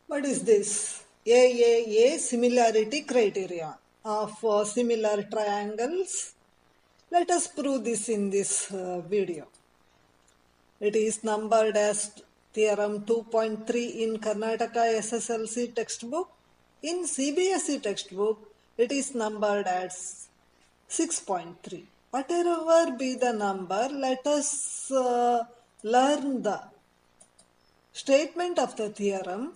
What is this? AAA similarity criterion of similar triangles. Let us prove this in this video. It is numbered as Theorem 2.3 in Karnataka SSLC textbook. In CBSE textbook, it is numbered as 6.3. Whatever be the number, let us learn the statement of the theorem.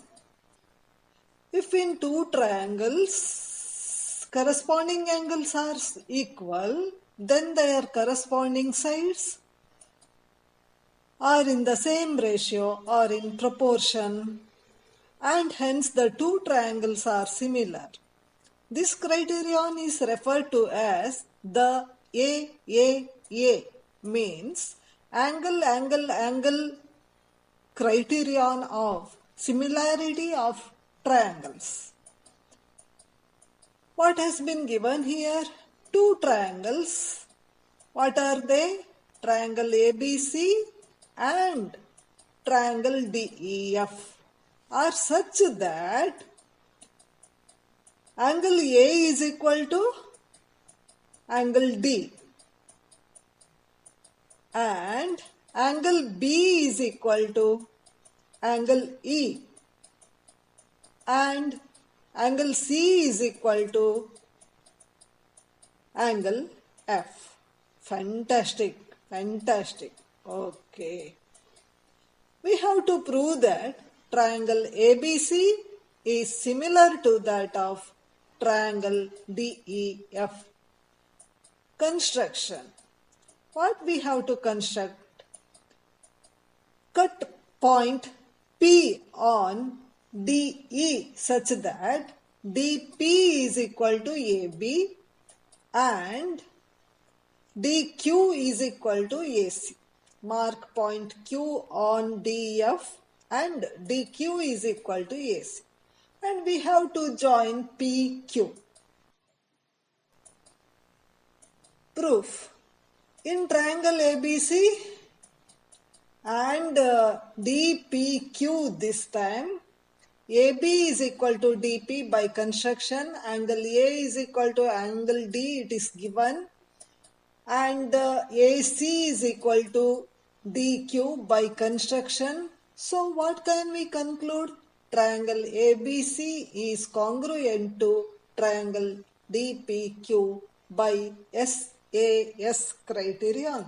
If in two triangles corresponding angles are equal, then their corresponding sides are in the same ratio or in proportion, and hence the two triangles are similar. This criterion is referred to as the AAA, means angle criterion of similarity of triangles. What has been given here? Two triangles. What are they? Triangle ABC and triangle DEF are such that angle A is equal to angle D and angle B is equal to angle E and angle C is equal to angle F. Fantastic. Okay. We have to prove that triangle ABC is similar to that of triangle DEF. Construction. What we have to construct? Cut point P on DE such that DP is equal to AB and DQ is equal to AC. Mark point Q on DF and DQ is equal to AC. And we have to join PQ. Proof. In triangle ABC and DPQ this time, AB is equal to DP by construction, angle A is equal to angle D, it is given, and AC is equal to DQ by construction. So what can we conclude? Triangle ABC is congruent to triangle DPQ by SAS criterion.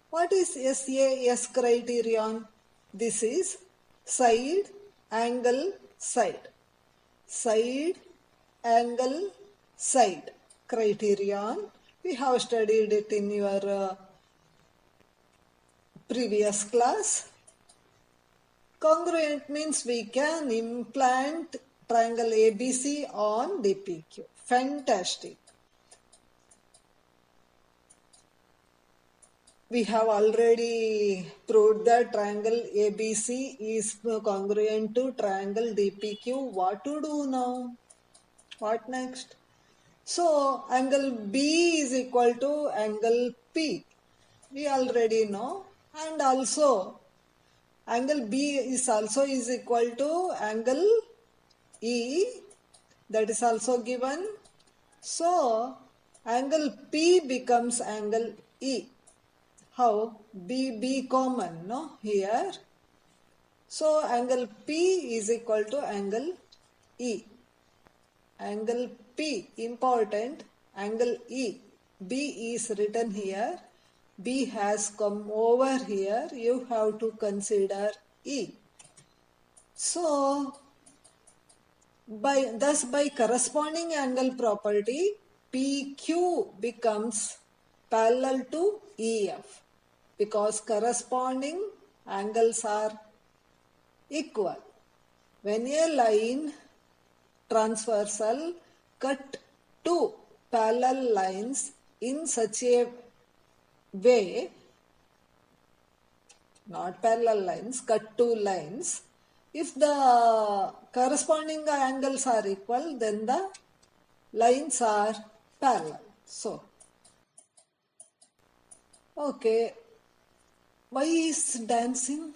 What is SAS criterion? This is side, angle, side. Side, angle, side criterion. We have studied it in your previous class. Congruent means we can implant triangle ABC on DPQ. Fantastic. We have already proved that triangle ABC is congruent to triangle DPQ. What to do now? What next? So, angle B is equal to angle P. We already know. And also, angle B is also is equal to angle E. That is also given. So, angle P becomes angle E. How? B common, no? Here. So, angle P is equal to angle E. Angle P, important, angle E. B is written here. B has come over here. You have to consider E. So, thus by corresponding angle property, PQ becomes parallel to EF because corresponding angles are equal. When a line transversal cut two parallel lines in such a way, not parallel lines, cut two lines, if the corresponding angles are equal, then the lines are parallel. So, okay, why is dancing?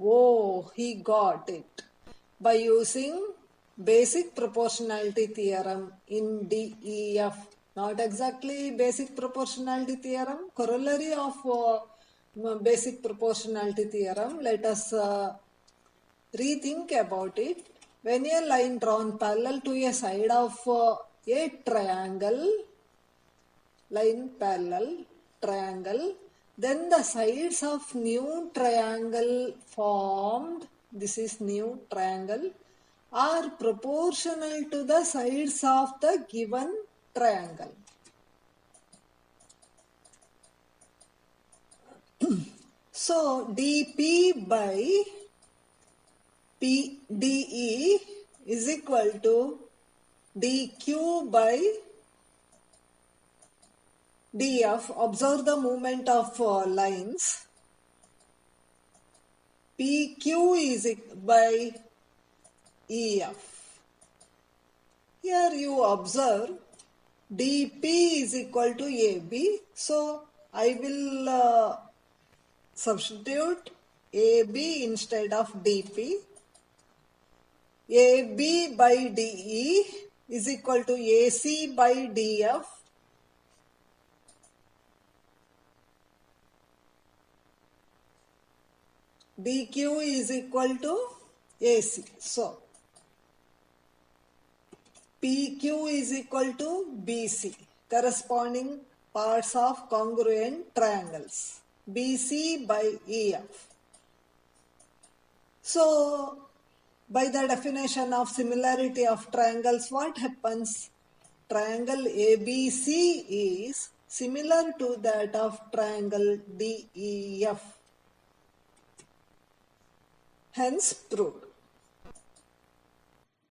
Oh, he got it. by using basic proportionality theorem in DEF. Not exactly basic proportionality theorem, corollary of basic proportionality theorem. Let us rethink about it. When a line drawn parallel to a side of a triangle, line parallel triangle, then the sides of new triangle formed, this is new triangle, are proportional to the sides of the given triangle. So dP by DE is equal to dQ by DF. Observe the movement of lines. PQ is by EF. Here you observe DP is equal to AB. So I will substitute AB instead of DP. AB by DE is equal to AC by DF. DQ is equal to AC. So PQ is equal to BC, corresponding parts of congruent triangles. BC by EF. So, by the definition of similarity of triangles, what happens? Triangle ABC is similar to that of triangle DEF. Hence proved.